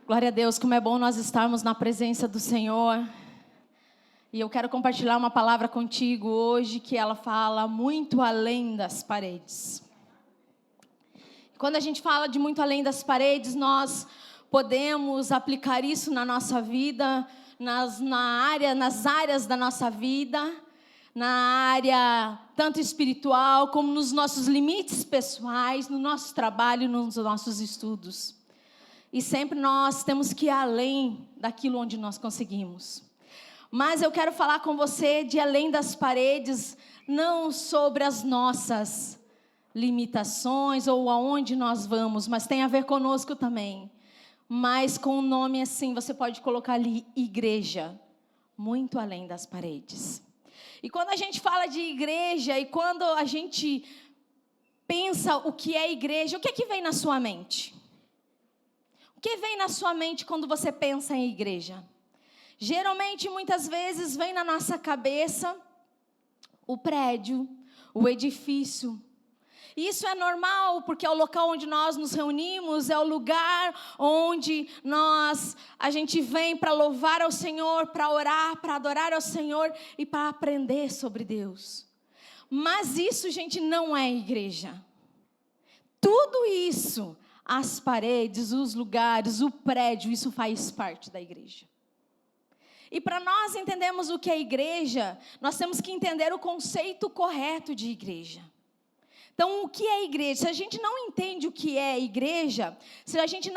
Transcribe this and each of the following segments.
Glória a Deus, como é bom nós estarmos na presença do Senhor. E eu quero compartilhar uma palavra contigo hoje que ela fala muito além das paredes. Quando a gente fala de muito além das paredes, nós podemos aplicar isso na nossa vida, nas áreas da nossa vida, na área tanto espiritual como nos nossos limites pessoais, no nosso trabalho, nos nossos estudos. E sempre nós temos que ir além daquilo onde nós conseguimos. Mas eu quero falar com você de além das paredes, não sobre as nossas limitações ou aonde nós vamos, mas tem a ver conosco também. Mas com um nome assim, você pode colocar ali, igreja, muito além das paredes. E quando a gente fala de igreja e quando a gente pensa o que é igreja, o que é que vem na sua mente? O que vem na sua mente quando você pensa em igreja? Geralmente, muitas vezes, vem na nossa cabeça o prédio, o edifício. E isso é normal, porque é o local onde nós nos reunimos, é o lugar onde a gente vem para louvar ao Senhor, para orar, para adorar ao Senhor e para aprender sobre Deus. Mas isso, gente, não é igreja. Tudo isso, as paredes, os lugares, o prédio, isso faz parte da igreja. E para nós entendermos o que é igreja, nós temos que entender o conceito correto de igreja. Então, o que é igreja? Se a gente não entende o que é igreja, se a gente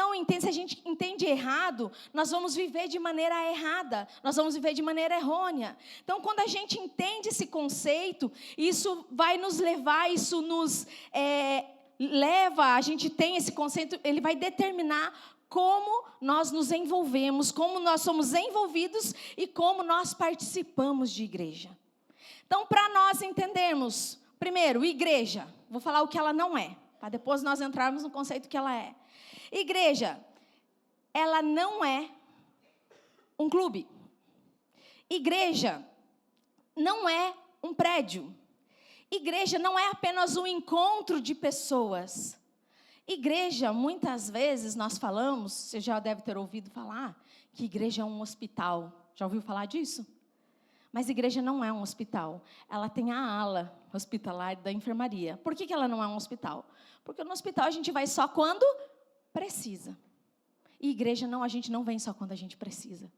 entende errado, nós vamos viver de maneira errada, nós vamos viver de maneira errônea. Então, quando a gente entende esse conceito, isso vai nos levar, isso nos a gente tem esse conceito, ele vai determinar como nós nos envolvemos, como nós somos envolvidos e como nós participamos de igreja. Então, para nós entendermos, primeiro, igreja, vou falar o que ela não é, para depois nós entrarmos no conceito que ela é. Igreja, ela não é um clube. Igreja não é um prédio. Igreja não é apenas um encontro de pessoas. Igreja, muitas vezes nós falamos, você já deve ter ouvido falar, que igreja é um hospital. Já ouviu falar disso? Mas igreja não é um hospital. Ela tem a ala hospitalar da enfermaria. Por que ela não é um hospital? Porque no hospital a gente vai só quando precisa. E igreja não, a gente não vem só quando a gente precisa.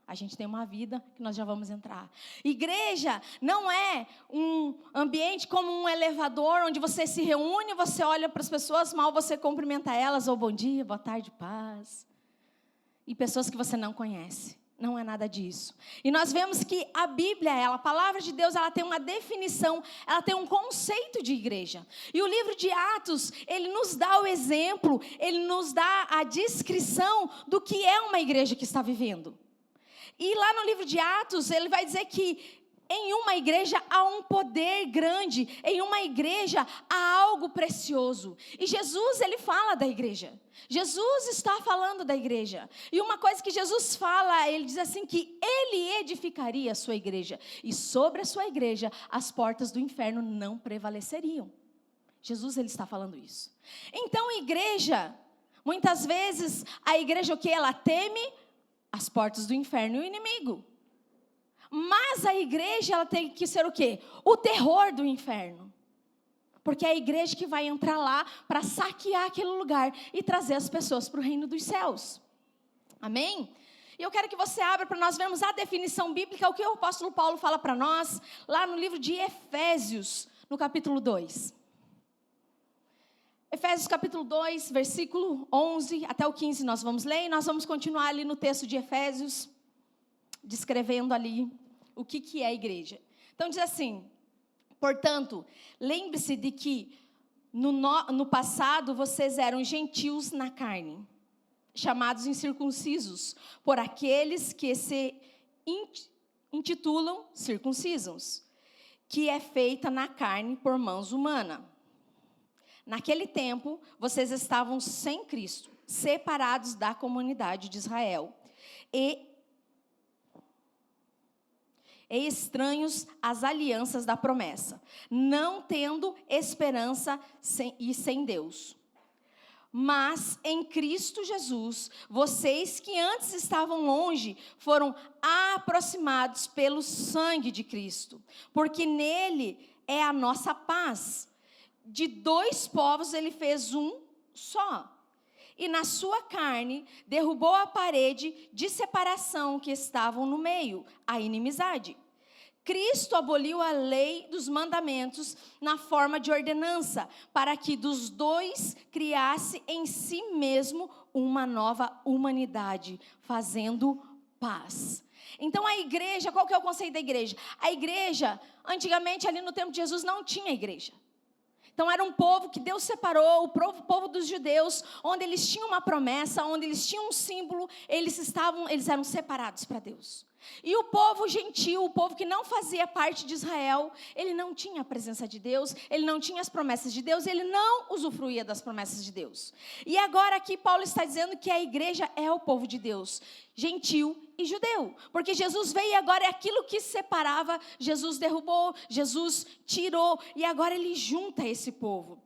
A gente tem uma vida que nós já vamos entrar. Igreja não é um ambiente como um elevador, onde você se reúne, você olha para as pessoas, mal você cumprimenta elas, ou bom dia, boa tarde, paz. E pessoas que você não conhece. Não é nada disso. E nós vemos que a Bíblia, a palavra de Deus, ela tem uma definição, ela tem um conceito de igreja. E o livro de Atos, ele nos dá o exemplo, ele nos dá a descrição do que é uma igreja que está vivendo. E lá no livro de Atos, ele vai dizer que em uma igreja há um poder grande, em uma igreja há algo precioso. E Jesus, ele fala da igreja. Jesus está falando da igreja. E uma coisa que Jesus fala, ele diz assim que ele edificaria a sua igreja. E sobre a sua igreja, as portas do inferno não prevaleceriam. Jesus, ele está falando isso. Então, igreja, muitas vezes, a igreja o que? Ela teme as portas do inferno e o inimigo. Mas a igreja, ela tem que ser o quê? O terror do inferno. Porque é a igreja que vai entrar lá para saquear aquele lugar e trazer as pessoas para o reino dos céus. Amém? E eu quero que você abra para nós vermos a definição bíblica, o que o apóstolo Paulo fala para nós, lá no livro de Efésios, no capítulo 2. Efésios capítulo 2, versículo 11 até o 15 nós vamos ler. E nós vamos continuar ali no texto de Efésios, descrevendo ali o que é a igreja. Então diz assim: portanto, lembre-se de que no passado vocês eram gentios na carne, chamados incircuncisos por aqueles que se intitulam circuncisos, que é feita na carne por mãos humanas. Naquele tempo, vocês estavam sem Cristo, separados da comunidade de Israel e estranhos às alianças da promessa, não tendo esperança sem Deus. Mas em Cristo Jesus, vocês que antes estavam longe, foram aproximados pelo sangue de Cristo, porque nele é a nossa paz. De dois povos ele fez um só. E na sua carne derrubou a parede de separação que estavam no meio, a inimizade. Cristo aboliu a lei dos mandamentos na forma de ordenança, para que dos dois criasse em si mesmo uma nova humanidade, fazendo paz. Então a igreja, qual que é o conceito da igreja? A igreja, antigamente ali no tempo de Jesus não tinha igreja. Então era um povo que Deus separou, o povo dos judeus, onde eles tinham uma promessa, onde eles tinham um símbolo, eles eram separados para Deus. E o povo gentil, o povo que não fazia parte de Israel, ele não tinha a presença de Deus, ele não tinha as promessas de Deus, ele não usufruía das promessas de Deus. E agora aqui Paulo está dizendo que a igreja é o povo de Deus, gentil e judeu, porque Jesus veio e agora é aquilo que separava, Jesus derrubou, Jesus tirou, e agora ele junta esse povo.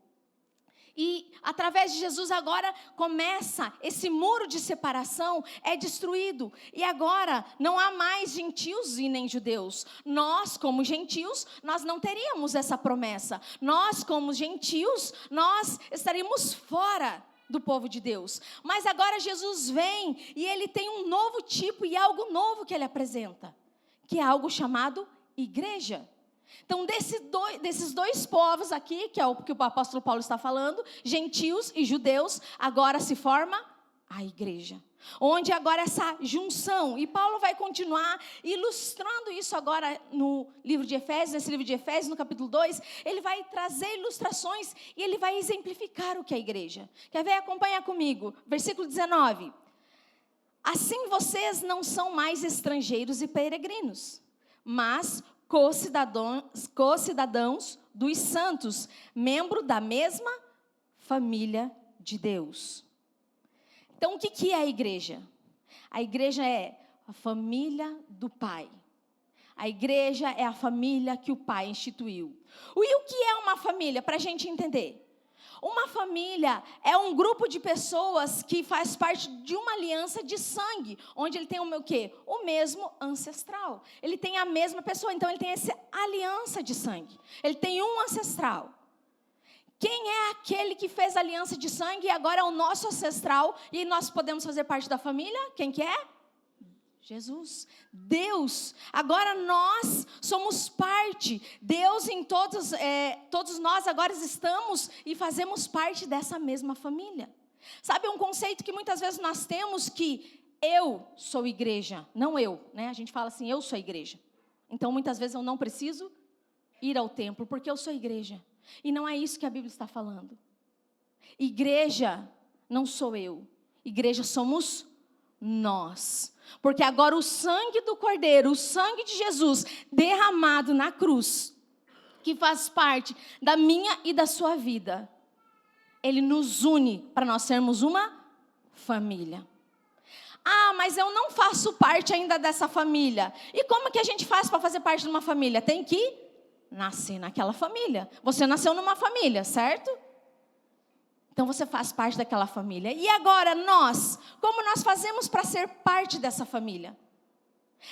E através de Jesus agora começa, esse muro de separação é destruído. E agora não há mais gentios e nem judeus. Nós como gentios, nós não teríamos essa promessa. Nós como gentios, nós estaríamos fora do povo de Deus. Mas agora Jesus vem e ele tem um novo tipo e algo novo que ele apresenta. Que é algo chamado igreja. Então, desses dois povos aqui, que é o que o apóstolo Paulo está falando, gentios e judeus, agora se forma a igreja. Onde agora essa junção, e Paulo vai continuar ilustrando isso agora no livro de Efésios, nesse livro de Efésios, no capítulo 2, ele vai trazer ilustrações e ele vai exemplificar o que é a igreja. Quer ver? Acompanha comigo, versículo 19. Assim vocês não são mais estrangeiros e peregrinos, mas co-cidadãos dos santos, membro da mesma família de Deus. Então, o que é a igreja? A igreja é a família do Pai. A igreja é a família que o Pai instituiu. E o que é uma família? Para a gente entender. Uma família é um grupo de pessoas que faz parte de uma aliança de sangue, onde ele tem o quê? O mesmo ancestral. Ele tem a mesma pessoa, então ele tem essa aliança de sangue. Ele tem um ancestral. Quem é aquele que fez a aliança de sangue e agora é o nosso ancestral e nós podemos fazer parte da família? Quem que é? Jesus, Deus. Agora nós somos parte. Deus em todos nós agora estamos e fazemos parte dessa mesma família. Sabe um conceito que muitas vezes nós temos que eu sou igreja, não eu, né? A gente fala assim, eu sou igreja. Então muitas vezes eu não preciso ir ao templo porque eu sou igreja. E não é isso que a Bíblia está falando. Igreja não sou eu. Igreja somos nós. Porque agora o sangue do Cordeiro, o sangue de Jesus derramado na cruz, que faz parte da minha e da sua vida, ele nos une para nós sermos uma família. Ah, mas eu não faço parte ainda dessa família. E como que a gente faz para fazer parte de uma família? Tem que nascer naquela família. Você nasceu numa família, certo? Então você faz parte daquela família. E agora nós, como nós fazemos para ser parte dessa família?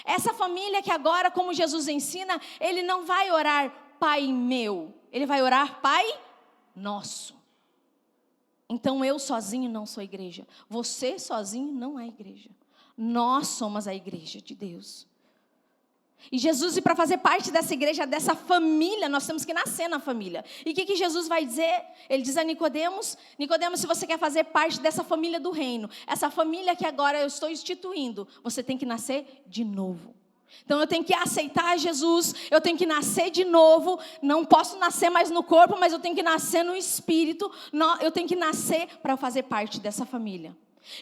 Essa família que agora, como Jesus ensina, ele não vai orar Pai meu, ele vai orar Pai nosso. Então eu sozinho não sou igreja, você sozinho não é igreja. Nós somos a igreja de Deus. E Jesus, e para fazer parte dessa igreja, dessa família, nós temos que nascer na família. E o que Jesus vai dizer? Ele diz a Nicodemos, se você quer fazer parte dessa família do reino, essa família que agora eu estou instituindo, você tem que nascer de novo. Então eu tenho que aceitar Jesus, eu tenho que nascer de novo, não posso nascer mais no corpo, mas eu tenho que nascer no espírito, eu tenho que nascer para fazer parte dessa família.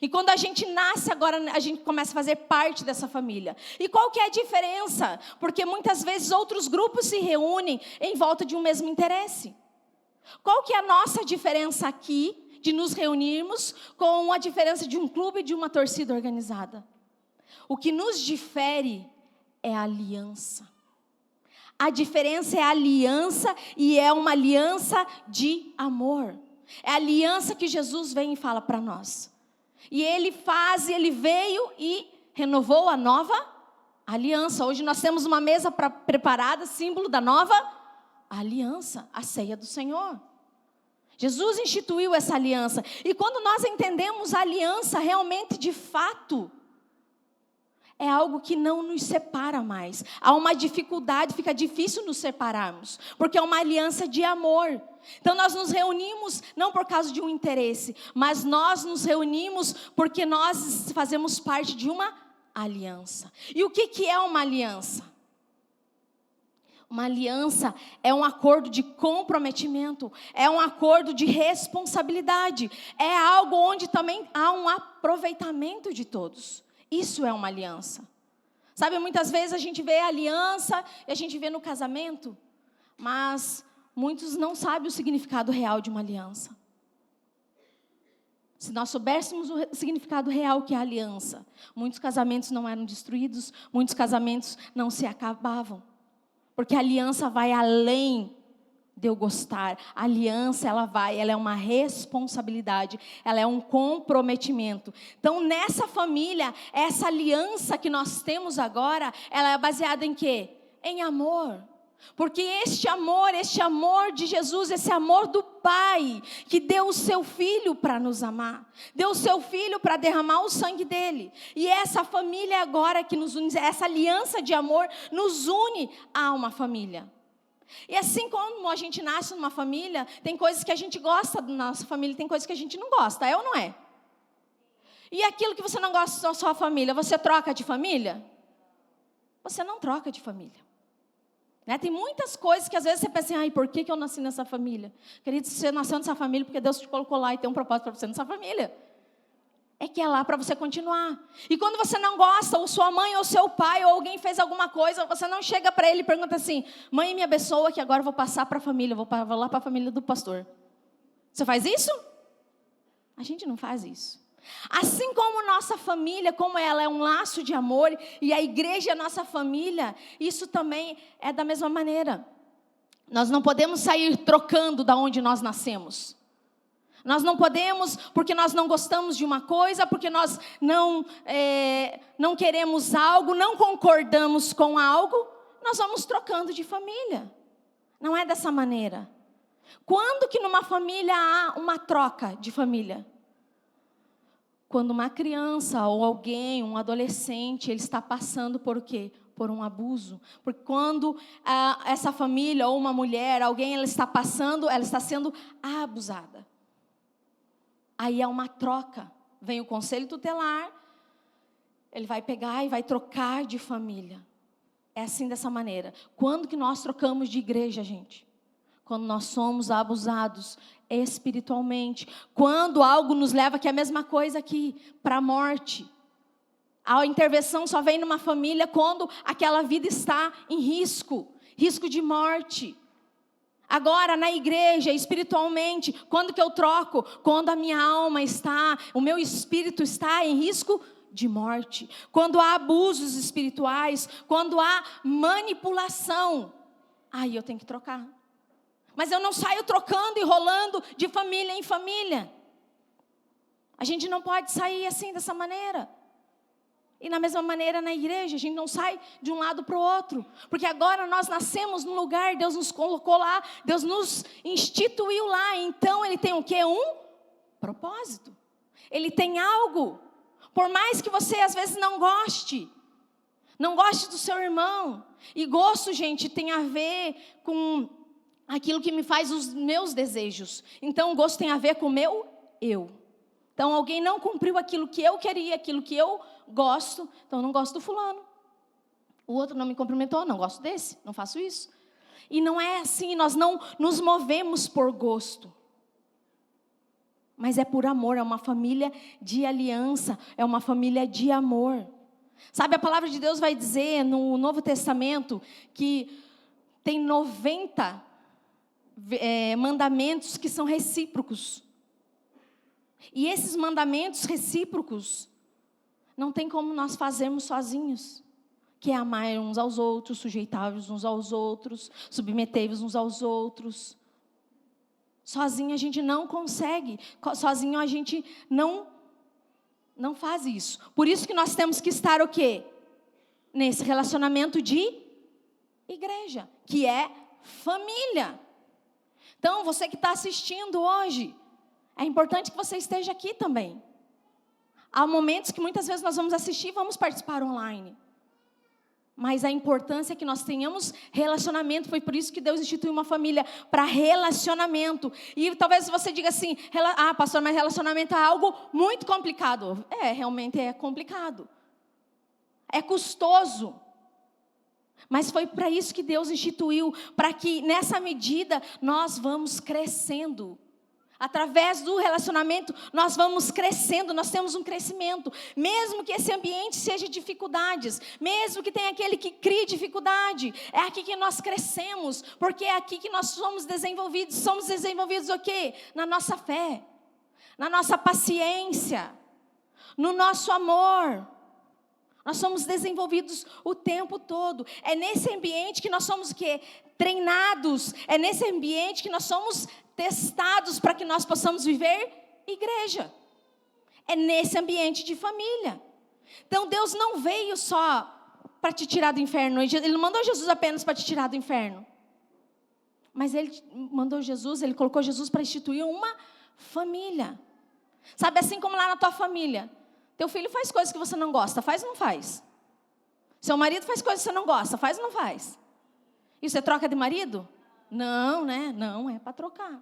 E quando a gente nasce agora, a gente começa a fazer parte dessa família. E qual que é a diferença? Porque muitas vezes outros grupos se reúnem em volta de um mesmo interesse. Qual que é a nossa diferença aqui, de nos reunirmos, com a diferença de um clube e de uma torcida organizada? O que nos difere é a aliança. A diferença é a aliança e é uma aliança de amor. É a aliança que Jesus vem e fala para nós. E ele veio e renovou a nova aliança. Hoje nós temos uma mesa preparada, símbolo da nova aliança, a ceia do Senhor. Jesus instituiu essa aliança. E quando nós entendemos a aliança realmente de fato, é algo que não nos separa mais. Há uma dificuldade, fica difícil nos separarmos, porque é uma aliança de amor. Então nós nos reunimos não por causa de um interesse, mas nós nos reunimos porque nós fazemos parte de uma aliança. E o que é uma aliança? Uma aliança é um acordo de comprometimento, é um acordo de responsabilidade, é algo onde também há um aproveitamento de todos. Isso é uma aliança. Sabe, muitas vezes a gente vê a aliança e a gente vê no casamento, mas muitos não sabem o significado real de uma aliança. Se nós soubéssemos o significado real que é a aliança, muitos casamentos não eram destruídos, muitos casamentos não se acabavam. Porque a aliança vai além de eu gostar. A aliança, ela é uma responsabilidade, ela é um comprometimento. Então, nessa família, essa aliança que nós temos agora, ela é baseada em quê? Em amor. Porque este amor de Jesus, esse amor do Pai, que deu o seu Filho para nos amar, deu o seu Filho para derramar o sangue dele. E essa família agora que nos une, essa aliança de amor nos une a uma família. E assim como a gente nasce numa família, tem coisas que a gente gosta da nossa família, tem coisas que a gente não gosta, é ou não é? E aquilo que você não gosta da sua família, você troca de família? Você não troca de família. Né? Tem muitas coisas que às vezes você pensa assim, ai, por que eu nasci nessa família? Querido, você nasceu nessa família porque Deus te colocou lá e tem um propósito para você nessa família. É que é lá para você continuar. E quando você não gosta, ou sua mãe ou seu pai, ou alguém fez alguma coisa, você não chega para ele e pergunta assim, mãe, me abençoa que agora eu vou passar para a família, vou lá para a família do pastor. Você faz isso? A gente não faz isso. Assim como nossa família, como ela é um laço de amor, e a igreja é nossa família, isso também é da mesma maneira. Nós não podemos sair trocando da onde nós nascemos. Nós não podemos, porque nós não gostamos de uma coisa, porque nós não queremos algo, não concordamos com algo, nós vamos trocando de família. Não é dessa maneira. Quando que numa família há uma troca de família? Quando uma criança ou alguém, um adolescente, ele está passando por quê? Por um abuso. Porque quando essa família ou uma mulher, alguém, ela está sendo abusada. Aí é uma troca. Vem o conselho tutelar, ele vai pegar e vai trocar de família. É assim, dessa maneira. Quando que nós trocamos de igreja, gente? Quando nós somos abusados espiritualmente. Quando algo nos leva, que é a mesma coisa aqui, para a morte. A intervenção só vem numa família quando aquela vida está em risco de morte. Agora, na igreja, espiritualmente, quando que eu troco? Quando a minha alma está, o meu espírito está em risco de morte. Quando há abusos espirituais, quando há manipulação, aí eu tenho que trocar. Mas eu não saio trocando e rolando de família em família. A gente não pode sair assim, dessa maneira. E na mesma maneira na igreja, a gente não sai de um lado para o outro. Porque agora nós nascemos num lugar, Deus nos colocou lá, Deus nos instituiu lá. Então Ele tem o quê? Um propósito. Ele tem algo. Por mais que você às vezes não goste do seu irmão. E gosto, gente, tem a ver com aquilo que me faz os meus desejos. Então o gosto tem a ver com o meu eu. Então alguém não cumpriu aquilo que eu queria, aquilo que eu gosto, então eu não gosto do fulano. O outro não me cumprimentou, não gosto desse, não faço isso. E não é assim, nós não nos movemos por gosto. Mas é por amor, é uma família de aliança, é uma família de amor. Sabe, a palavra de Deus vai dizer no Novo Testamento que tem 90 mandamentos que são recíprocos. E esses mandamentos recíprocos não tem como nós fazermos sozinhos. Que é amar uns aos outros, sujeitar-vos uns aos outros, submeter-vos uns aos outros. Sozinho a gente não consegue. Sozinho a gente não faz isso. Por isso que nós temos que estar o quê? Nesse relacionamento de igreja, que é família. Então, você que está assistindo hoje, é importante que você esteja aqui também. Há momentos que muitas vezes nós vamos assistir e vamos participar online. Mas a importância é que nós tenhamos relacionamento. Foi por isso que Deus instituiu uma família, para relacionamento. E talvez você diga assim, pastor, mas relacionamento é algo muito complicado. Realmente é complicado. É custoso. Mas foi para isso que Deus instituiu, para que nessa medida nós vamos crescendo. Através do relacionamento, nós vamos crescendo, nós temos um crescimento. Mesmo que esse ambiente seja dificuldades, mesmo que tenha aquele que crie dificuldade, é aqui que nós crescemos, porque é aqui que nós somos desenvolvidos. Somos desenvolvidos o quê? Na nossa fé, na nossa paciência, no nosso amor. Nós somos desenvolvidos o tempo todo. É nesse ambiente que nós somos o quê? Treinados. É nesse ambiente que nós somos testados para que nós possamos viver igreja. É nesse ambiente de família. Então Deus não veio só para te tirar do inferno. Ele não mandou Jesus apenas para te tirar do inferno. Mas Ele mandou Jesus, Ele colocou Jesus para instituir uma família. Sabe, assim como lá na tua família. Teu filho faz coisas que você não gosta, faz ou não faz? Seu marido faz coisas que você não gosta, faz ou não faz? E você troca de marido? Não, né? Não, é para trocar.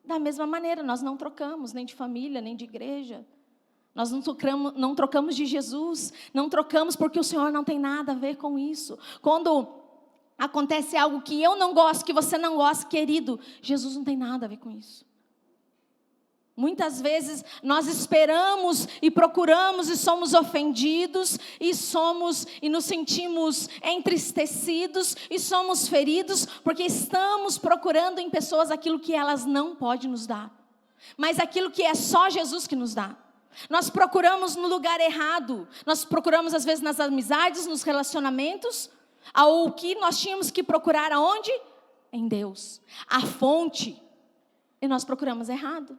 Da mesma maneira, nós não trocamos, nem de família, nem de igreja. Nós não trocamos de Jesus, não trocamos porque o Senhor não tem nada a ver com isso. Quando acontece algo que eu não gosto, que você não gosta, querido, Jesus não tem nada a ver com isso. Muitas vezes nós esperamos e procuramos e somos ofendidos e nos sentimos entristecidos e somos feridos porque estamos procurando em pessoas aquilo que elas não podem nos dar, mas aquilo que é só Jesus que nos dá. Nós procuramos no lugar errado, nós procuramos às vezes nas amizades, nos relacionamentos, o que nós tínhamos que procurar aonde? Em Deus, a fonte, e nós procuramos errado.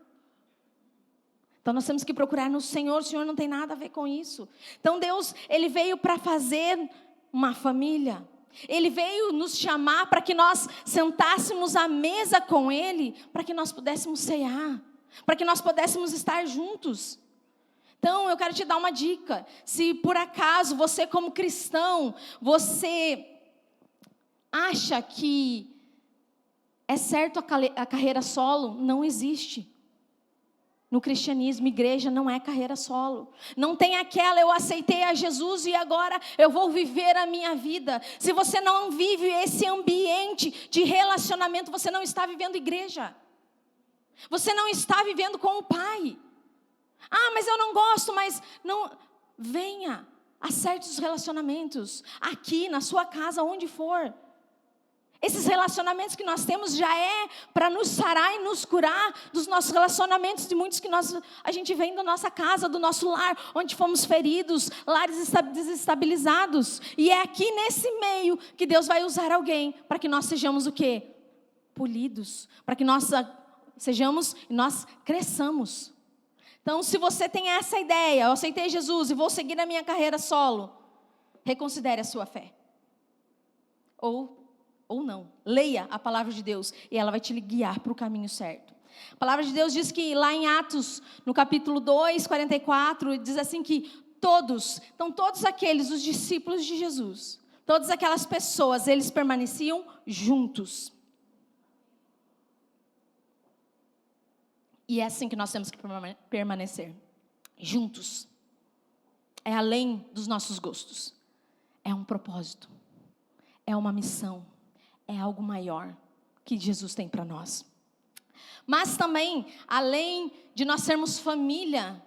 Então nós temos que procurar no Senhor. O Senhor não tem nada a ver com isso. Então Deus, Ele veio para fazer uma família. Ele veio nos chamar para que nós sentássemos à mesa com Ele, para que nós pudéssemos cear, para que nós pudéssemos estar juntos. Então eu quero te dar uma dica. Se por acaso você como cristão, você acha que é certo a carreira solo, não existe. No cristianismo, igreja não é carreira solo. Não tem aquela, eu aceitei a Jesus e agora eu vou viver a minha vida. Se você não vive esse ambiente de relacionamento, você não está vivendo igreja. Você não está vivendo com o Pai. Mas eu não gosto, mas não. Venha, acerte os relacionamentos. Aqui, na sua casa, onde for. Esses relacionamentos que nós temos já é para nos sarar e nos curar dos nossos relacionamentos, de muitos que a gente vem da nossa casa, do nosso lar, onde fomos feridos, lares desestabilizados. E é aqui nesse meio que Deus vai usar alguém para que nós sejamos o quê? Polidos. Para que nós sejamos e nós cresçamos. Então, se você tem essa ideia, eu aceitei Jesus e vou seguir a minha carreira solo, reconsidere a sua fé. Ou não, leia a palavra de Deus e ela vai te guiar para o caminho certo. A palavra de Deus diz que lá em Atos, no capítulo 2, 44, diz assim que todos aqueles, os discípulos de Jesus, todas aquelas pessoas, eles permaneciam juntos. E é assim que nós temos que permanecer, juntos. É além dos nossos gostos, é um propósito, é uma missão. É algo maior que Jesus tem para nós. Mas também, além de nós sermos família,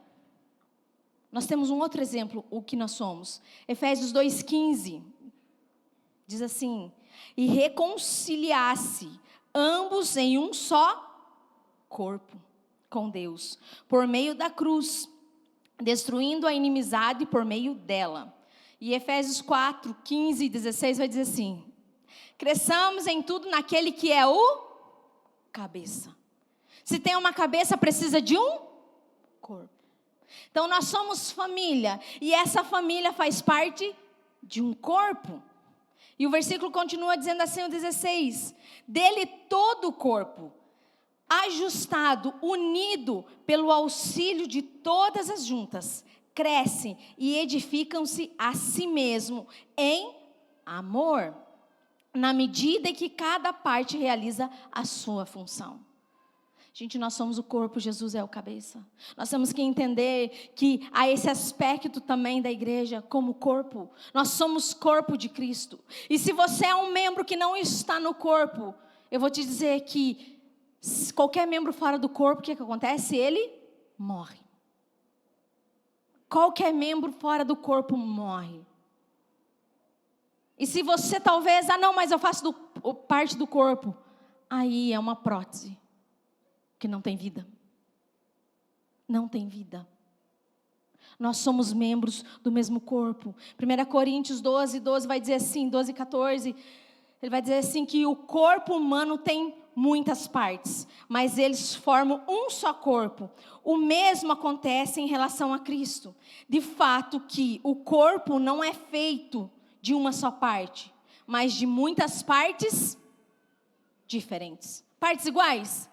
nós temos um outro exemplo, o que nós somos. Efésios 2,15, diz assim: e reconciliasse ambos em um só corpo com Deus, por meio da cruz, destruindo a inimizade por meio dela. E Efésios 4, 15 e 16 vai dizer assim: cresçamos em tudo naquele que é o cabeça. Se tem uma cabeça, precisa de um corpo. Então nós somos família, e essa família faz parte de um corpo. E o versículo continua dizendo assim, o 16: dele todo o corpo, ajustado, unido pelo auxílio de todas as juntas, crescem e edificam-se a si mesmo em amor, na medida em que cada parte realiza a sua função. Gente, nós somos o corpo, Jesus é o cabeça. Nós temos que entender que há esse aspecto também da igreja como corpo. Nós somos corpo de Cristo. E se você é um membro que não está no corpo, eu vou te dizer que qualquer membro fora do corpo, o que acontece? Ele morre. Qualquer membro fora do corpo morre. E se você talvez, não, mas eu faço parte do corpo. Aí é uma prótese. Que não tem vida. Não tem vida. Nós somos membros do mesmo corpo. 1 Coríntios 12 vai dizer assim, 12, 14. Ele vai dizer assim que o corpo humano tem muitas partes, mas eles formam um só corpo. O mesmo acontece em relação a Cristo. De fato que o corpo não é feito de uma só parte, mas de muitas partes diferentes. Partes iguais?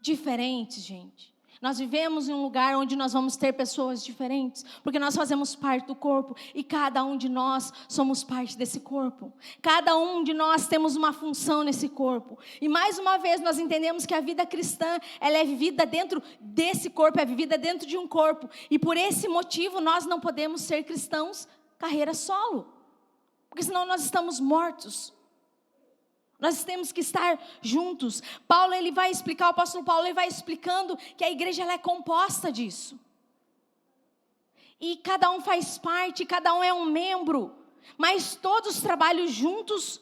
Diferentes, gente. Nós vivemos em um lugar onde nós vamos ter pessoas diferentes, porque nós fazemos parte do corpo, e cada um de nós somos parte desse corpo. Cada um de nós temos uma função nesse corpo. E mais uma vez nós entendemos que a vida cristã, ela é vivida dentro desse corpo, é vivida dentro de um corpo. E por esse motivo nós não podemos ser cristãos carreira solo, porque senão nós estamos mortos. Nós temos que estar juntos. O apóstolo Paulo ele vai explicando que a igreja ela é composta disso. E cada um faz parte, cada um é um membro, mas todos trabalham juntos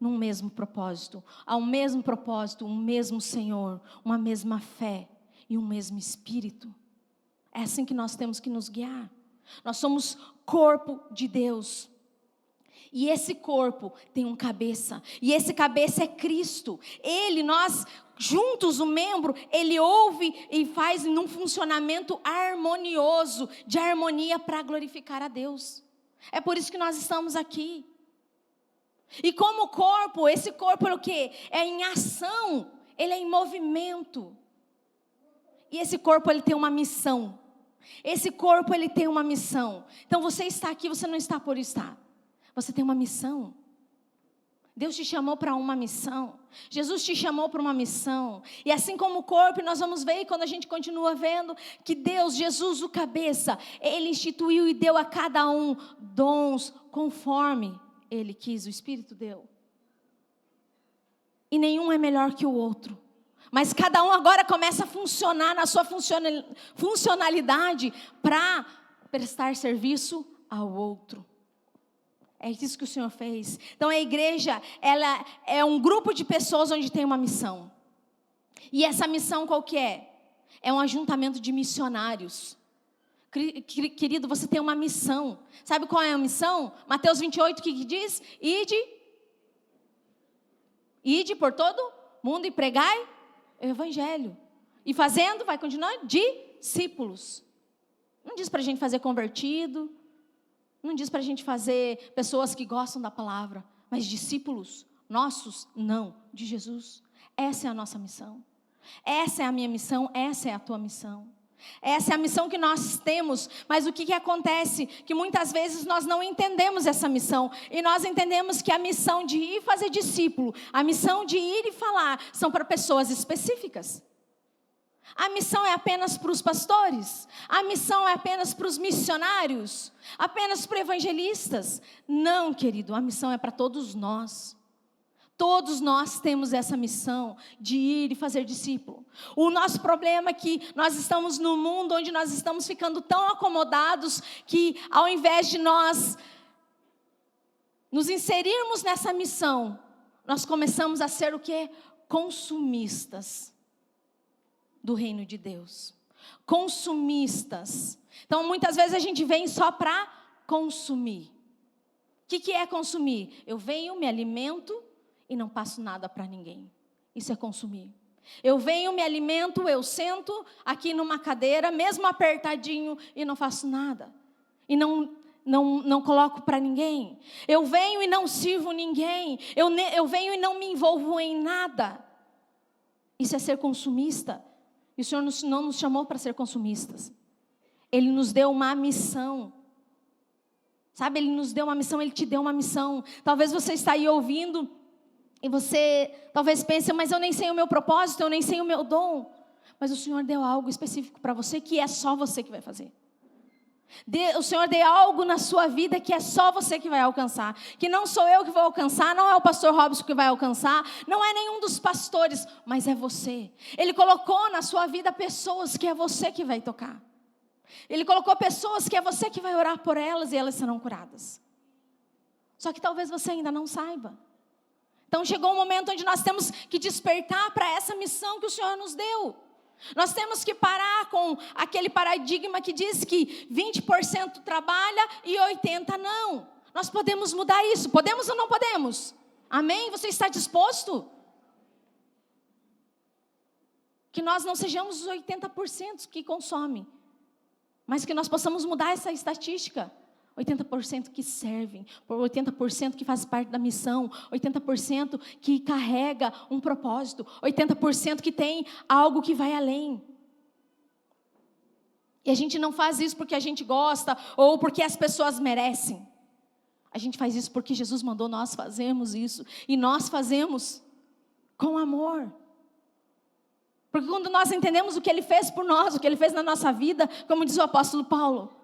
num mesmo propósito. Há um mesmo propósito, um mesmo Senhor, uma mesma fé e um mesmo Espírito. É assim que nós temos que nos guiar. Nós somos corpo de Deus. E esse corpo tem um cabeça. E esse cabeça é Cristo. Nós, juntos, o membro, ele ouve e faz num funcionamento harmonioso, de harmonia para glorificar a Deus. É por isso que nós estamos aqui. E como corpo, esse corpo é o quê? É em ação, ele é em movimento. E esse corpo, ele tem uma missão. Esse corpo, ele tem uma missão. Então você está aqui, você não está por estar. Você tem uma missão. Deus te chamou para uma missão. Jesus te chamou para uma missão. E assim como o corpo, nós vamos ver, quando a gente continua vendo, que Deus, Jesus, o cabeça, Ele instituiu e deu a cada um dons conforme Ele quis, o Espírito deu. E nenhum é melhor que o outro. Mas cada um agora começa a funcionar na sua funcionalidade para prestar serviço ao outro. É isso que o Senhor fez. Então a igreja, ela é um grupo de pessoas onde tem uma missão. E essa missão qual que é? É um ajuntamento de missionários. Querido, você tem uma missão. Sabe qual é a missão? Mateus 28, o que diz? Ide por todo mundo e pregai o evangelho. E fazendo, vai continuar, discípulos. Não diz para a gente fazer convertido. Não diz para a gente fazer pessoas que gostam da palavra, mas discípulos nossos, não, de Jesus. Essa é a nossa missão. Essa é a minha missão, essa é a tua missão. Essa é a missão que nós temos, mas o que acontece? Que muitas vezes nós não entendemos essa missão. E nós entendemos que a missão de ir fazer discípulo, a missão de ir e falar, são para pessoas específicas. A missão é apenas para os pastores? A missão é apenas para os missionários? Apenas para evangelistas? Não, querido, a missão é para todos nós. Todos nós temos essa missão de ir e fazer discípulo. O nosso problema é que nós estamos num mundo onde nós estamos ficando tão acomodados que ao invés de nós nos inserirmos nessa missão, nós começamos a ser o quê? Consumistas do reino de Deus. Consumistas. Então muitas vezes a gente vem só para consumir. O que é consumir? Eu venho, me alimento e não passo nada para ninguém. Isso é consumir. Eu venho, me alimento, eu sento aqui numa cadeira, mesmo apertadinho, e não faço nada. E não coloco para ninguém. Eu venho e não sirvo ninguém. Eu venho e não me envolvo em nada. Isso é ser consumista. E o Senhor não nos chamou para ser consumistas. Ele nos deu uma missão. Sabe, Ele nos deu uma missão, Ele te deu uma missão. Talvez você está aí ouvindo e você talvez pense, mas eu nem sei o meu propósito, eu nem sei o meu dom. Mas o Senhor deu algo específico para você que é só você que vai fazer. O Senhor deu algo na sua vida que é só você que vai alcançar. Que não sou eu que vou alcançar, não é o pastor Robson que vai alcançar, não é nenhum dos pastores, mas é você. Ele colocou na sua vida pessoas que é você que vai tocar. Ele colocou pessoas que é você que vai orar por elas e elas serão curadas. Só que talvez você ainda não saiba. Então chegou um momento onde nós temos que despertar para essa missão que o Senhor nos deu. Nós temos que parar com aquele paradigma que diz que 20% trabalha e 80% não. Nós podemos mudar isso, podemos ou não podemos? Amém? Você está disposto? Que nós não sejamos os 80% que consomem, mas que nós possamos mudar essa estatística. 80% que servem, 80% que faz parte da missão, 80% que carrega um propósito, 80% que tem algo que vai além. E a gente não faz isso porque a gente gosta ou porque as pessoas merecem. A gente faz isso porque Jesus mandou nós fazermos isso. E nós fazemos com amor. Porque quando nós entendemos o que Ele fez por nós, o que Ele fez na nossa vida, como diz o apóstolo Paulo,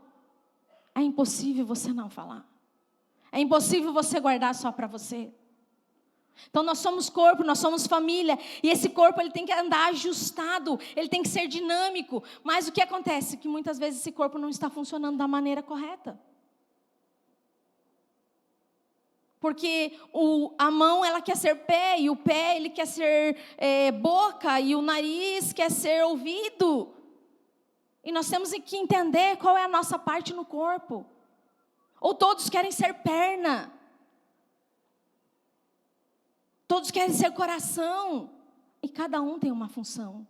é impossível você não falar. É impossível você guardar só para você. Então nós somos corpo, nós somos família. E esse corpo ele tem que andar ajustado. Ele tem que ser dinâmico. Mas o que acontece? Que muitas vezes esse corpo não está funcionando da maneira correta. Porque a mão ela quer ser pé. E o pé ele quer ser boca. E o nariz quer ser ouvido. E nós temos que entender qual é a nossa parte no corpo. Ou todos querem ser perna. Todos querem ser coração. E cada um tem uma função.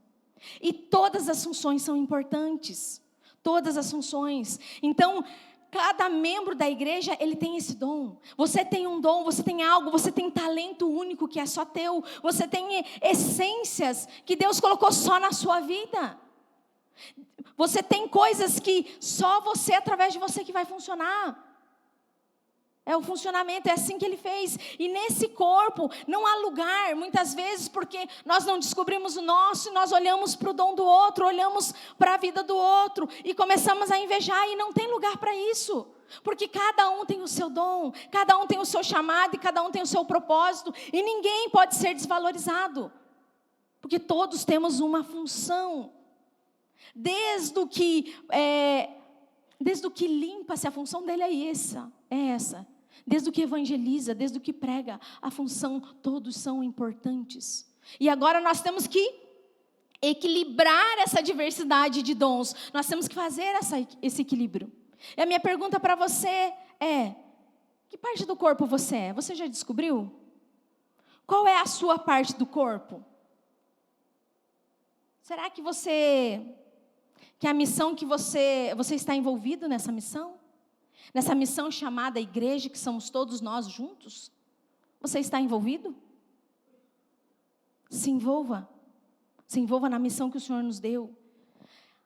E todas as funções são importantes. Todas as funções. Então, cada membro da igreja, ele tem esse dom. Você tem um dom, você tem algo, você tem talento único que é só teu. Você tem essências que Deus colocou só na sua vida. Você tem coisas que só você, através de você, que vai funcionar. É o funcionamento, é assim que Ele fez. E nesse corpo não há lugar, muitas vezes, porque nós não descobrimos o nosso, e nós olhamos para o dom do outro, olhamos para a vida do outro, e começamos a invejar, e não tem lugar para isso. Porque cada um tem o seu dom, cada um tem o seu chamado, e cada um tem o seu propósito, e ninguém pode ser desvalorizado. Porque todos temos uma função. Desde o que limpa-se, a função dele é essa. Desde o que evangeliza, desde o que prega, a função, todos são importantes. E agora nós temos que equilibrar essa diversidade de dons. Nós temos que fazer esse equilíbrio. E a minha pergunta para você é: que parte do corpo você é? Você já descobriu? Qual é a sua parte do corpo? Será que a missão que você está envolvido nessa missão? Nessa missão chamada igreja, que somos todos nós juntos? Você está envolvido? Se envolva. Se envolva na missão que o Senhor nos deu.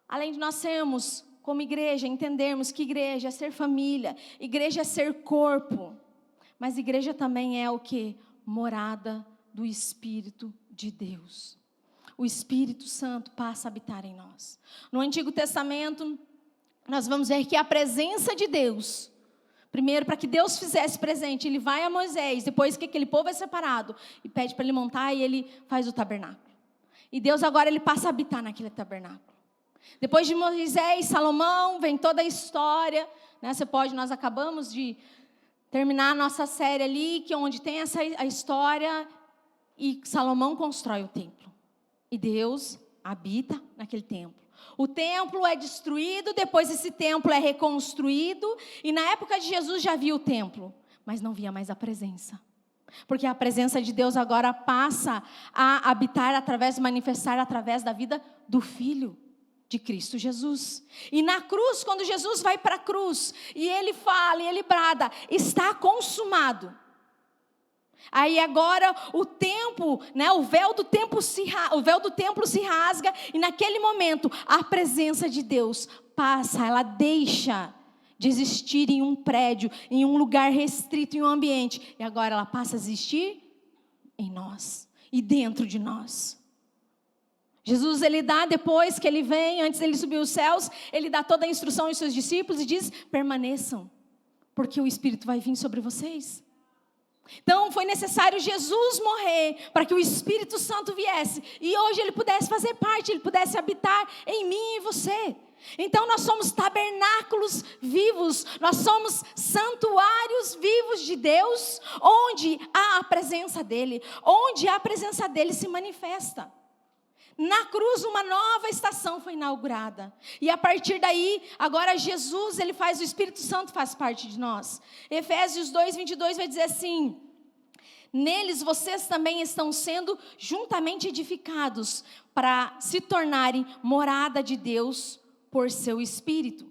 Além de nós sermos, como igreja, entendermos que igreja é ser família, igreja é ser corpo. Mas igreja também é o quê? Morada do Espírito de Deus. O Espírito Santo passa a habitar em nós. No Antigo Testamento, nós vamos ver que a presença de Deus, primeiro, para que Deus fizesse presente, Ele vai a Moisés, depois que aquele povo é separado, e pede para ele montar, e ele faz o tabernáculo. E Deus agora, Ele passa a habitar naquele tabernáculo. Depois de Moisés, Salomão, vem toda a história, né? Nós acabamos de terminar a nossa série ali, onde tem a história, e Salomão constrói o templo. E Deus habita naquele templo. O templo é destruído, depois esse templo é reconstruído. E na época de Jesus já havia o templo, mas não via mais a presença. Porque a presença de Deus agora passa a habitar através, manifestar através da vida do Filho de Cristo Jesus. E na cruz, quando Jesus vai para a cruz, e ele fala, e ele brada, está consumado. Aí agora o tempo, o véu do templo se rasga, e naquele momento a presença de Deus passa, ela deixa de existir em um prédio, em um lugar restrito, em um ambiente, e agora ela passa a existir em nós e dentro de nós. Jesus, ele dá, depois que ele vem, antes dele subir os céus, ele dá toda a instrução aos seus discípulos e diz: permaneçam, porque o Espírito vai vir sobre vocês. Então foi necessário Jesus morrer para que o Espírito Santo viesse e hoje ele pudesse fazer parte, ele pudesse habitar em mim e você. Então nós somos tabernáculos vivos, nós somos santuários vivos de Deus, onde há a presença dEle, onde a presença dEle se manifesta. Na cruz uma nova estação foi inaugurada, e a partir daí, agora Jesus, ele faz, o Espírito Santo faz parte de nós. Efésios 2:22 vai dizer assim: neles vocês também estão sendo juntamente edificados para se tornarem morada de Deus por seu Espírito.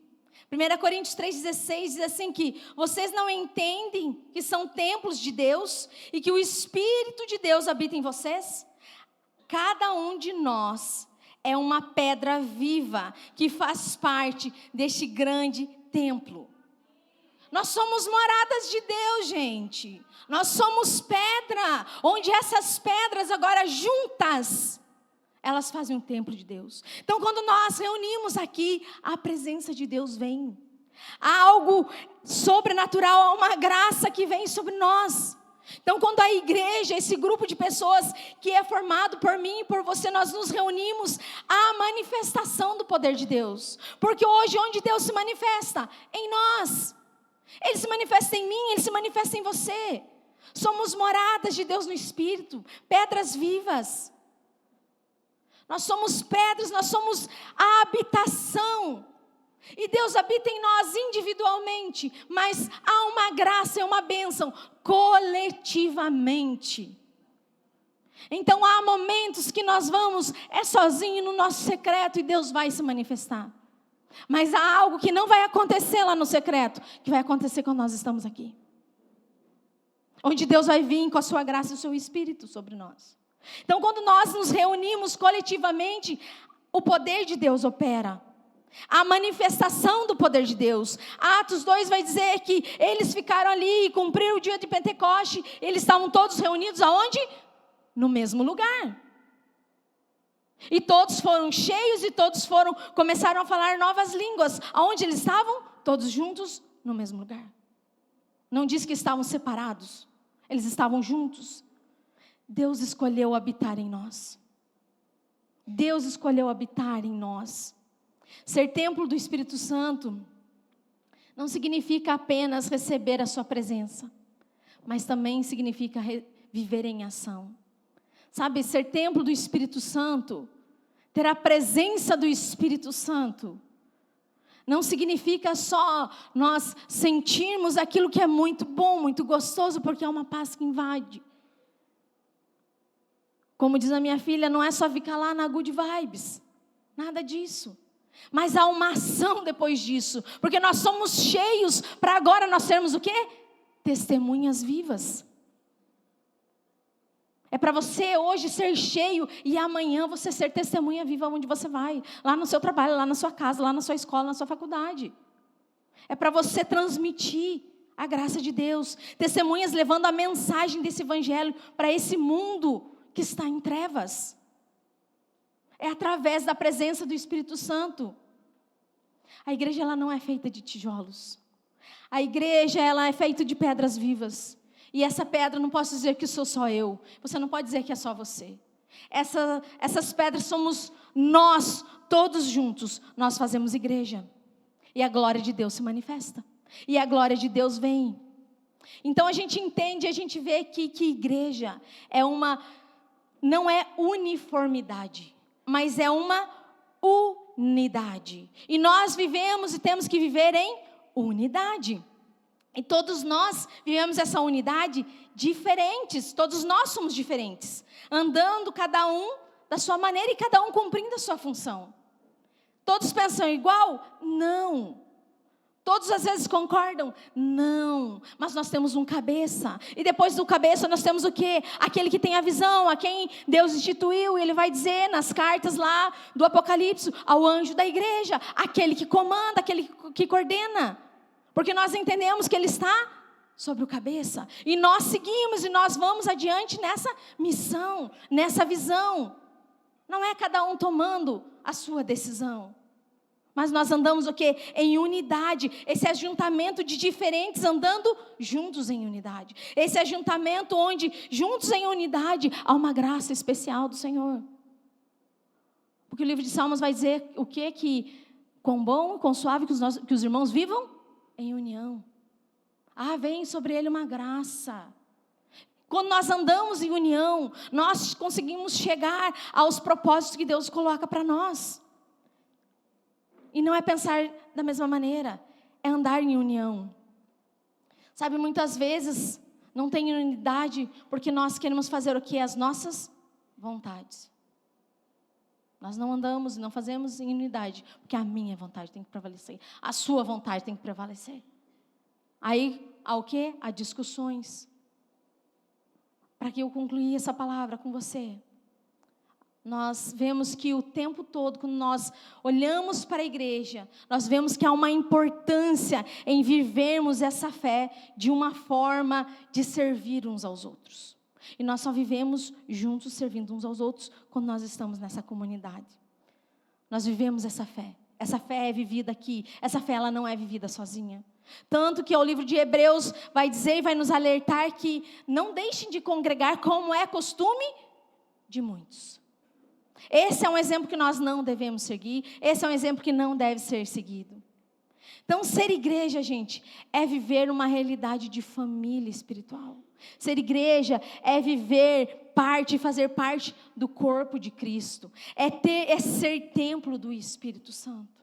1 Coríntios 3,16 diz assim que vocês não entendem que são templos de Deus e que o Espírito de Deus habita em vocês? Cada um de nós é uma pedra viva que faz parte deste grande templo. Nós somos moradas de Deus, gente. Nós somos pedra, onde essas pedras agora juntas, elas fazem um templo de Deus. Então quando nós reunimos aqui, a presença de Deus vem. Há algo sobrenatural, há uma graça que vem sobre nós. Então quando a igreja, esse grupo de pessoas que é formado por mim e por você, nós nos reunimos, há a manifestação do poder de Deus. Porque hoje onde Deus se manifesta? Em nós. Ele se manifesta em mim, ele se manifesta em você. Somos moradas de Deus no Espírito, pedras vivas. Nós somos pedras, nós somos a habitação. E Deus habita em nós individualmente, mas há uma graça e uma bênção coletivamente. Então há momentos que nós vamos, sozinho no nosso secreto e Deus vai se manifestar. Mas há algo que não vai acontecer lá no secreto, que vai acontecer quando nós estamos aqui. Onde Deus vai vir com a sua graça e o seu Espírito sobre nós. Então quando nós nos reunimos coletivamente, o poder de Deus opera. A manifestação do poder de Deus. Atos 2 vai dizer que eles ficaram ali e cumpriram o dia de Pentecoste. Eles estavam todos reunidos aonde? No mesmo lugar. E todos foram cheios e todos começaram a falar novas línguas. Aonde eles estavam? Todos juntos no mesmo lugar. Não diz que estavam separados. Eles estavam juntos. Deus escolheu habitar em nós. Deus escolheu habitar em nós. Ser templo do Espírito Santo não significa apenas receber a sua presença, mas também significa viver em ação. Sabe, ser templo do Espírito Santo, ter a presença do Espírito Santo, não significa só nós sentirmos aquilo que é muito bom, muito gostoso, porque é uma paz que invade. Como diz a minha filha, não é só ficar lá na good vibes, nada disso. Mas há uma ação depois disso, porque nós somos cheios para agora nós sermos o quê? Testemunhas vivas. É para você hoje ser cheio e amanhã você ser testemunha viva onde você vai. Lá no seu trabalho, lá na sua casa, lá na sua escola, na sua faculdade. É para você transmitir a graça de Deus. Testemunhas levando a mensagem desse evangelho para esse mundo que está em trevas. É através da presença do Espírito Santo. A igreja ela não é feita de tijolos. A igreja ela é feita de pedras vivas. E essa pedra não posso dizer que sou só eu. Você não pode dizer que é só você. Essas pedras somos nós, todos juntos. Nós fazemos igreja. E a glória de Deus se manifesta. E a glória de Deus vem. Então a gente entende, a gente vê que igreja não é uniformidade, mas é uma unidade. E nós vivemos e temos que viver em unidade. E todos nós vivemos essa unidade diferentes, todos nós somos diferentes, andando cada um da sua maneira e cada um cumprindo a sua função. Todos pensam igual? Não. Todos às vezes concordam? Não. Mas nós temos um cabeça. E depois do cabeça nós temos o quê? Aquele que tem a visão, a quem Deus instituiu. Ele vai dizer nas cartas lá do Apocalipse, ao anjo da igreja, aquele que comanda, aquele que coordena. Porque nós entendemos que Ele está sobre o cabeça. E nós seguimos e nós vamos adiante nessa missão, nessa visão. Não é cada um tomando a sua decisão. Mas nós andamos o quê? Em unidade. Esse ajuntamento de diferentes andando juntos em unidade. Esse ajuntamento onde juntos em unidade há uma graça especial do Senhor. Porque o livro de Salmos vai dizer o quê? Que quão bom e quão suave que os irmãos vivam em união. Vem sobre ele uma graça. Quando nós andamos em união, nós conseguimos chegar aos propósitos que Deus coloca para nós. E não é pensar da mesma maneira, é andar em união. Sabe, muitas vezes não tem unidade porque nós queremos fazer o quê? As nossas vontades. Nós não andamos e não fazemos em unidade, porque a minha vontade tem que prevalecer, a sua vontade tem que prevalecer. Aí, há o quê? Há discussões. Para que eu concluir essa palavra com você, nós vemos que o tempo todo, quando nós olhamos para a igreja, nós vemos que há uma importância em vivermos essa fé de uma forma de servir uns aos outros. E nós só vivemos juntos, servindo uns aos outros, quando nós estamos nessa comunidade. Nós vivemos essa fé. Essa fé é vivida aqui. Essa fé, ela não é vivida sozinha. Tanto que o livro de Hebreus vai dizer e vai nos alertar que não deixem de congregar como é costume de muitos. Esse é um exemplo que nós não devemos seguir. Esse é um exemplo que não deve ser seguido. Então, ser igreja, gente, é viver uma realidade de família espiritual. Ser igreja é viver parte, fazer parte do corpo de Cristo. É ser templo do Espírito Santo.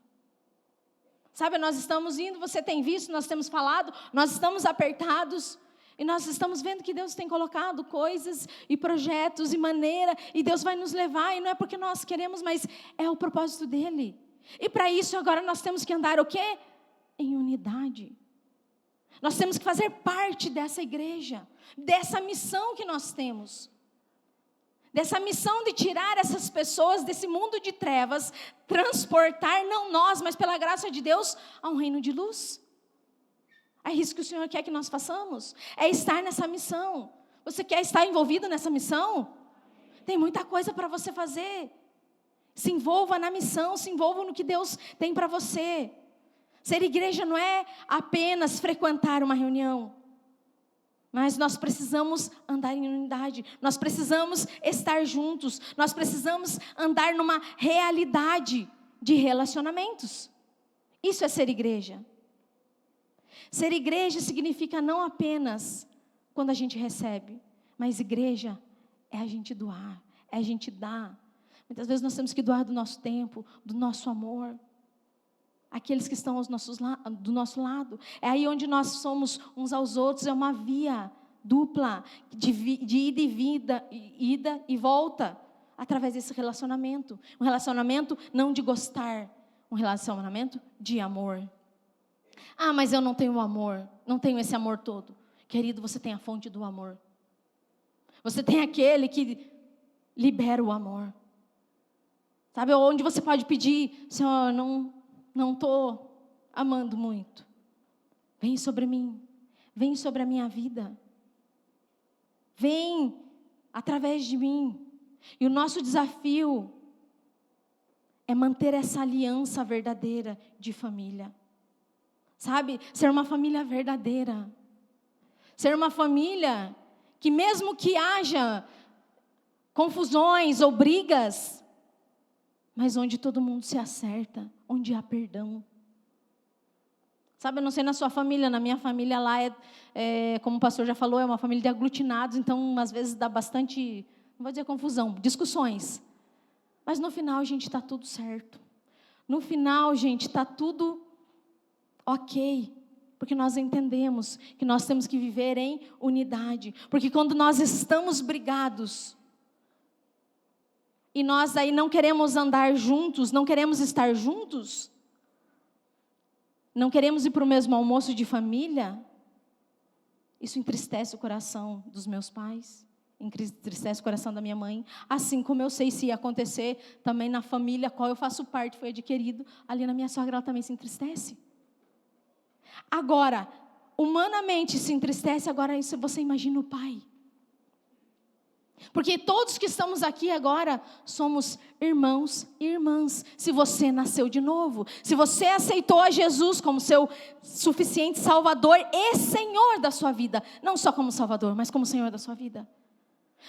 Sabe, nós estamos indo, você tem visto, nós temos falado, nós estamos apertados. E nós estamos vendo que Deus tem colocado coisas e projetos e maneira. E Deus vai nos levar, e não é porque nós queremos, mas é o propósito dEle. E para isso agora nós temos que andar o quê? Em unidade. Nós temos que fazer parte dessa igreja, dessa missão que nós temos. Dessa missão de tirar essas pessoas desse mundo de trevas, transportar, não nós, mas pela graça de Deus, a um reino de luz. É isso que o Senhor quer que nós façamos, é estar nessa missão. Você quer estar envolvido nessa missão? Tem muita coisa para você fazer. Se envolva na missão, se envolva no que Deus tem para você. Ser igreja não é apenas frequentar uma reunião, mas nós precisamos andar em unidade, nós precisamos estar juntos, nós precisamos andar numa realidade de relacionamentos. Isso é ser igreja. Ser igreja significa não apenas quando a gente recebe, mas igreja é a gente doar, é a gente dar. Muitas vezes nós temos que doar do nosso tempo, do nosso amor. Aqueles que estão do nosso lado. É aí onde nós somos uns aos outros, é uma via dupla de ida e volta, através desse relacionamento. Um relacionamento não de gostar, um relacionamento de amor. Mas eu não tenho amor, não tenho esse amor todo. Querido, você tem a fonte do amor. Você tem aquele que libera o amor. Sabe, onde você pode pedir, Senhor, não estou amando muito. Vem sobre mim, vem sobre a minha vida. Vem através de mim. E o nosso desafio é manter essa aliança verdadeira de família. Sabe, ser uma família verdadeira. Ser uma família que mesmo que haja confusões ou brigas, mas onde todo mundo se acerta, onde há perdão. Sabe, eu não sei na sua família, na minha família lá, como o pastor já falou, é uma família de aglutinados, então às vezes dá bastante, não vou dizer confusão, discussões. Mas no final, gente, está tudo certo. No final, gente, está tudo ok. Porque nós entendemos que nós temos que viver em unidade. Porque quando nós estamos brigados, e nós aí não queremos andar juntos, não queremos estar juntos, não queremos ir para o mesmo almoço de família, isso entristece o coração dos meus pais, entristece o coração da minha mãe, assim como eu sei se ia acontecer também na família a qual eu faço parte, foi adquirido, ali na minha sogra ela também se entristece. Agora, humanamente se entristece, agora isso você imagina o pai. Porque todos que estamos aqui agora somos irmãos e irmãs. Se você nasceu de novo, se você aceitou a Jesus como seu suficiente Salvador e Senhor da sua vida, não só como Salvador, mas como Senhor da sua vida.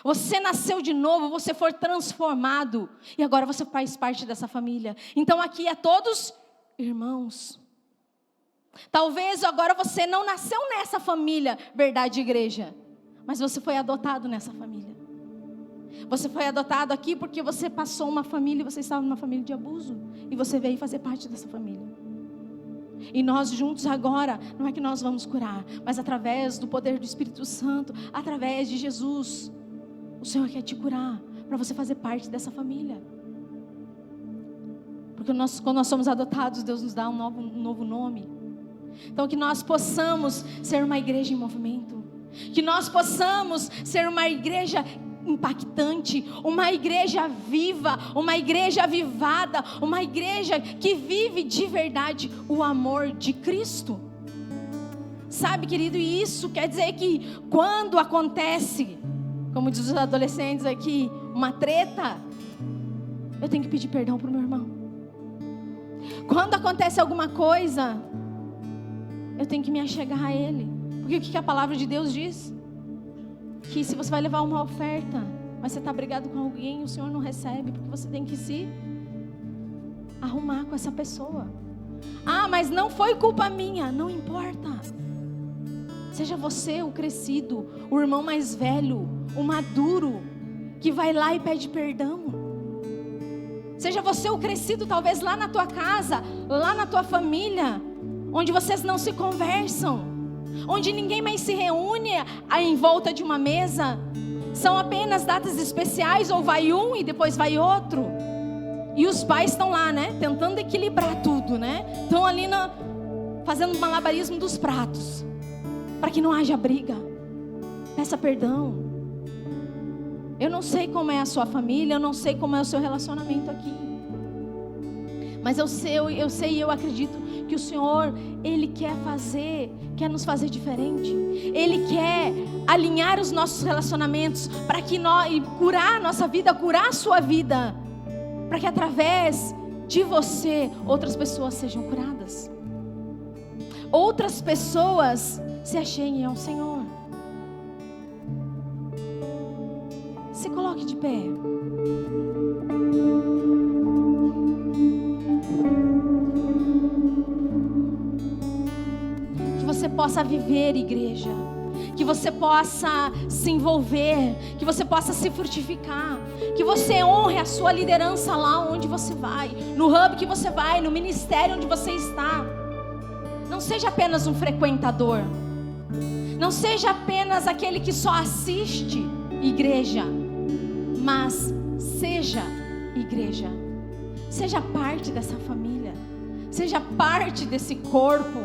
Você nasceu de novo, você foi transformado e agora você faz parte dessa família. Então aqui é todos irmãos. Talvez agora você não nasceu nessa família, verdade igreja, mas você foi adotado nessa família. Você foi adotado aqui porque você passou uma família, você estava numa família de abuso e você veio fazer parte dessa família. E nós juntos agora, não é que nós vamos curar, mas através do poder do Espírito Santo, através de Jesus, o Senhor quer te curar, para você fazer parte dessa família. Porque quando nós somos adotados, Deus nos dá um novo nome. Então que nós possamos ser uma igreja em movimento, que nós possamos ser uma igreja impactante, uma igreja viva, uma igreja avivada, uma igreja que vive de verdade o amor de Cristo. Sabe, querido, e isso quer dizer que quando acontece, como diz os adolescentes aqui, uma treta, eu tenho que pedir perdão para o meu irmão. Quando acontece alguma coisa, eu tenho que me achegar a ele. Porque o que a palavra de Deus diz? Que se você vai levar uma oferta, mas você está brigado com alguém, o Senhor não recebe, porque você tem que se arrumar com essa pessoa. Ah, mas não foi culpa minha, não importa. Seja você o crescido, o irmão mais velho, o maduro, que vai lá e pede perdão. Seja você o crescido, talvez lá na tua casa, lá na tua família, onde vocês não se conversam, onde ninguém mais se reúne em volta de uma mesa, são apenas datas especiais, ou vai um e depois vai outro, e os pais estão lá, né, tentando equilibrar tudo, né, estão ali fazendo o malabarismo dos pratos, para que não haja briga. Peça perdão. Eu não sei como é a sua família, eu não sei como é o seu relacionamento aqui, mas eu sei e eu acredito que o Senhor, Ele quer nos fazer diferente. Ele quer alinhar os nossos relacionamentos para que curar a nossa vida, curar a sua vida, para que através de você outras pessoas sejam curadas, outras pessoas se acheguem ao Senhor. Se coloque de pé. Que você possa viver, igreja. Que você possa se envolver. Que você possa se frutificar. Que você honre a sua liderança lá onde você vai. No hub que você vai, no ministério onde você está. Não seja apenas um frequentador. Não seja apenas aquele que só assiste igreja. Mas seja igreja. Seja parte dessa família. Seja parte desse corpo.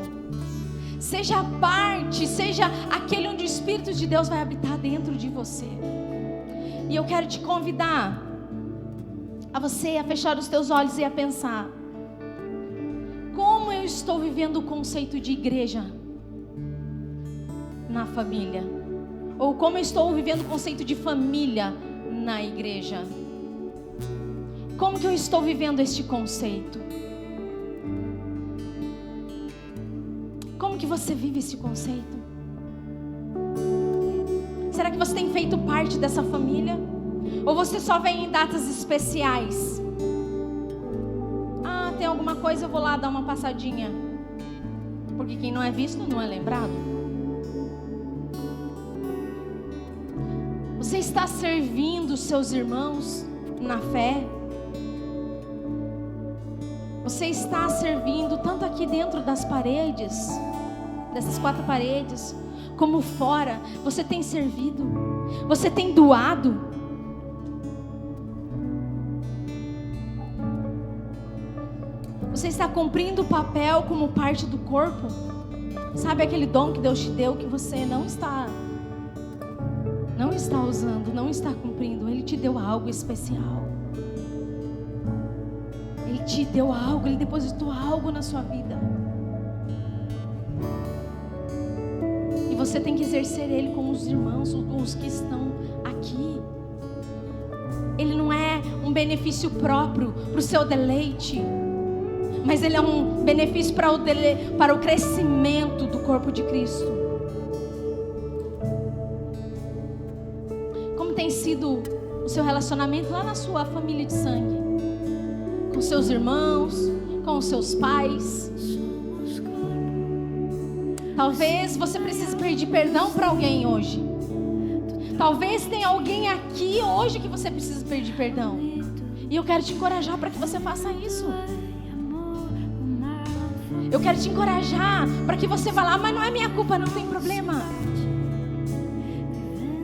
Seja parte, seja aquele onde o Espírito de Deus vai habitar dentro de você. E eu quero te convidar a você a fechar os teus olhos e a pensar: como eu estou vivendo o conceito de igreja na família? Ou como eu estou vivendo o conceito de família na igreja? Como que eu estou vivendo este conceito? Como que você vive esse conceito? Será que você tem feito parte dessa família? Ou você só vem em datas especiais? Ah, tem alguma coisa, eu vou lá dar uma passadinha. Porque quem não é visto não é lembrado. Você está servindo os seus irmãos na fé? Você está servindo tanto aqui dentro das paredes, dessas 4 paredes, como fora, você tem servido, você tem doado. Você está cumprindo o papel como parte do corpo. Sabe aquele dom que Deus te deu que você não está usando, não está cumprindo? Ele te deu algo especial. Ele te deu algo, Ele depositou algo na sua vida. E você tem que exercer Ele com os irmãos, os que estão aqui. Ele não é um benefício próprio para o seu deleite, mas Ele é um benefício para o crescimento do corpo de Cristo. Como tem sido o seu relacionamento lá na sua família de sangue? Com seus irmãos, com os seus pais? Talvez você precise pedir perdão para alguém hoje. Talvez tenha alguém aqui hoje que você precisa pedir perdão. E eu quero te encorajar para que você faça isso. Eu quero te encorajar para que você vá lá, mas não é minha culpa, não tem problema.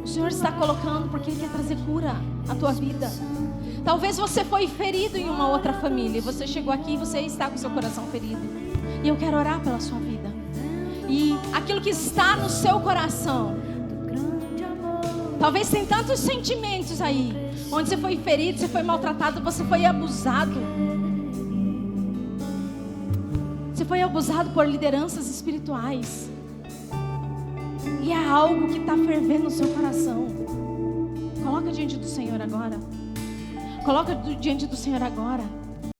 O Senhor está colocando porque Ele quer trazer cura à tua vida. Talvez você foi ferido em uma outra família e você chegou aqui e você está com seu coração ferido. E eu quero orar pela sua vida. E aquilo que está no seu coração, talvez tem tantos sentimentos aí, onde você foi ferido, você foi maltratado, você foi abusado. Você foi abusado por lideranças espirituais. E é algo que está fervendo no seu coração. Coloca diante do Senhor agora. Coloca diante do Senhor agora.